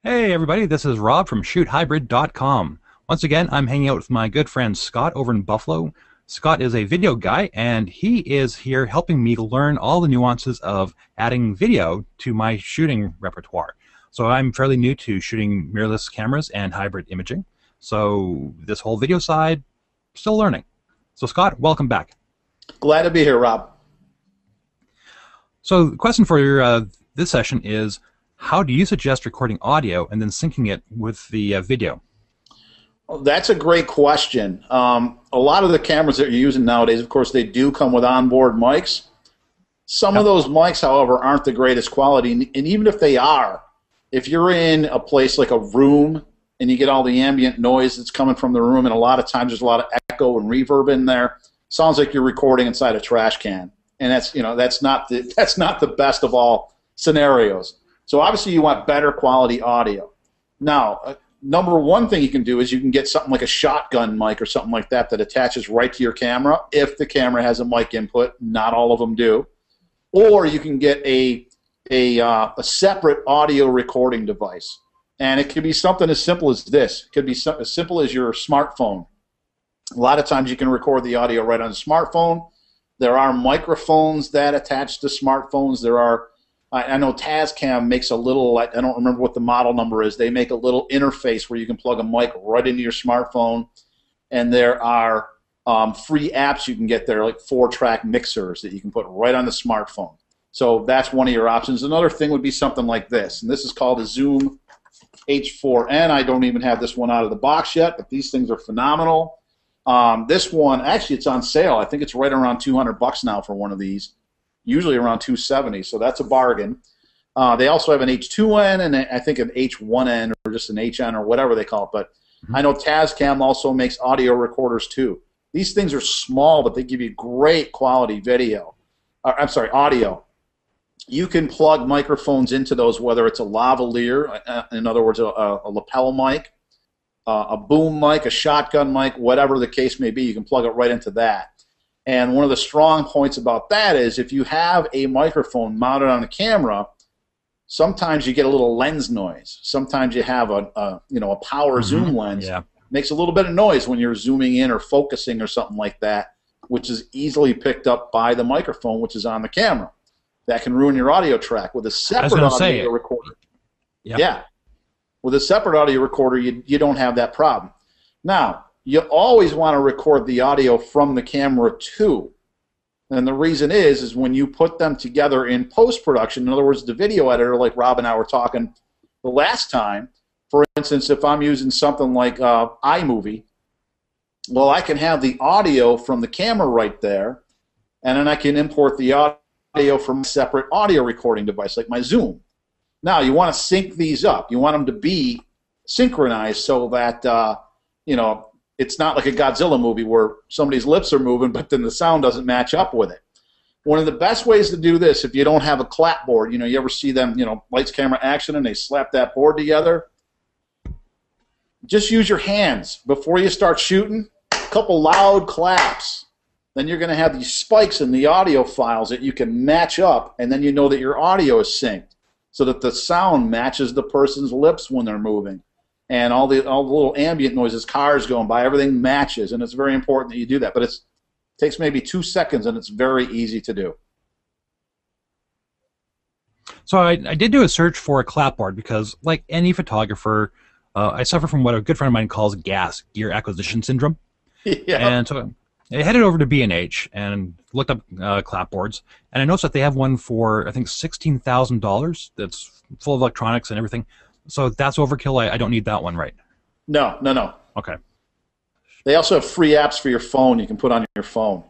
Hey everybody, this is Rob from ShootHybrid.com. Once again, I'm hanging out with my good friend Scott over in Buffalo. Scott is a video guy, and he is here helping me learn all the nuances of adding video to my shooting repertoire. So I'm fairly new to shooting mirrorless cameras and hybrid imaging. So this whole video side, still learning. So Scott, welcome back. Glad to be here, Rob. So the question for this session is, how do you suggest recording audio and then syncing it with the video? Well, that's a great question. A lot of the cameras that you're using nowadays, of course, they do come with onboard mics. Some of those mics, however, aren't the greatest quality. And even if they are, if you're in a place like a room and you get all the ambient noise that's coming from the room, and a lot of times there's a lot of echo and reverb in there, sounds like you're recording inside a trash can. And that's not the best of all scenarios. So obviously you want better quality audio. Now, number one thing you can do is you can get something like a shotgun mic or something like that that attaches right to your camera if the camera has a mic input. Not all of them do. Or you can get a separate audio recording device. And it could be something as simple as this. It could be as simple as your smartphone. A lot of times you can record the audio right on the smartphone. There are microphones that attach to smartphones. There are I know Tascam makes a little, I don't remember what the model number is, they make a little interface where you can plug a mic right into your smartphone, and there are free apps you can get there, like 4-track mixers that you can put right on the smartphone. So that's one of your options. Another thing would be something like this, and this is called a Zoom H4n. I don't even have this one out of the box yet, but these things are phenomenal. This one, actually it's on sale. I think it's right around $200 now for one of these. Usually around $270, so that's a bargain. They also have an H2n and I think an H1n or just an HN or whatever they call it. But I know Tascam also makes audio recorders too. These things are small, but they give you great quality video. Audio. You can plug microphones into those, whether it's a lavalier, in other words, a lapel mic, a boom mic, a shotgun mic, whatever the case may be. You can plug it right into that. And one of the strong points about that is if you have a microphone mounted on a camera, sometimes you get a little lens noise. Sometimes you have a power zoom lens. Yeah. Makes a little bit of noise when you're zooming in or focusing or something like that, which is easily picked up by the microphone, which is on the camera. That can ruin your audio track. With a separate audio recorder. Yep. Yeah. With a separate audio recorder, you don't have that problem. Now, you always want to record the audio from the camera too. And the reason is when you put them together in post-production, in other words, the video editor, like Rob and I were talking the last time, for instance, if I'm using something like iMovie, well, I can have the audio from the camera right there, and then I can import the audio from a separate audio recording device, like my Zoom. Now, you want to sync these up. You want them to be synchronized so that, it's not like a Godzilla movie where somebody's lips are moving, but then the sound doesn't match up with it. One of the best ways to do this, if you don't have a clapboard, you ever see them, lights, camera, action, and they slap that board together? Just use your hands. Before you start shooting, a couple loud claps. Then you're going to have these spikes in the audio files that you can match up, and then you know that your audio is synced so that the sound matches the person's lips when they're moving. And all the little ambient noises, cars going by, everything matches, and it's very important that you do that. But it takes maybe 2 seconds, and it's very easy to do. So I did do a search for a clapboard because, like any photographer, I suffer from what a good friend of mine calls GAS, gear acquisition syndrome. Yeah. And so I headed over to B&H and looked up clapboards, and I noticed that they have one for, I think, $16,000 that's full of electronics and everything. So that's overkill. I don't need that one, right? No. Okay. They also have free apps for your phone you can put on your phone.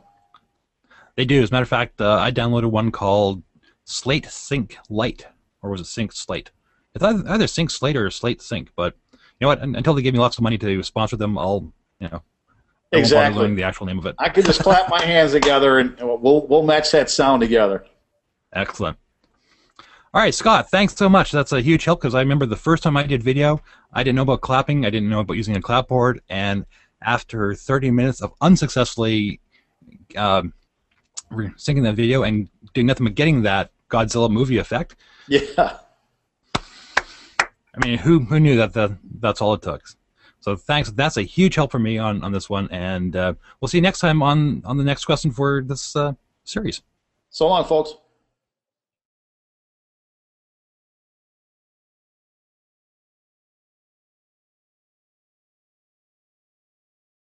They do. As a matter of fact, I downloaded one called Slate Sync Lite, or was it Sync Slate? It's either Sync Slate or Slate Sync, but you know what? Until they give me lots of money to sponsor them, I'll Exactly. learning the actual name of it. I could just clap my hands together and we'll match that sound together. Excellent. All right, Scott, thanks so much. That's a huge help because I remember the first time I did video, I didn't know about clapping. I didn't know about using a clapboard. And after 30 minutes of unsuccessfully syncing that video and doing nothing but getting that Godzilla movie effect, Yeah. I mean, who knew that's all it took? So thanks. That's a huge help for me on this one, and we'll see you next time on the next question for this series. So long, folks.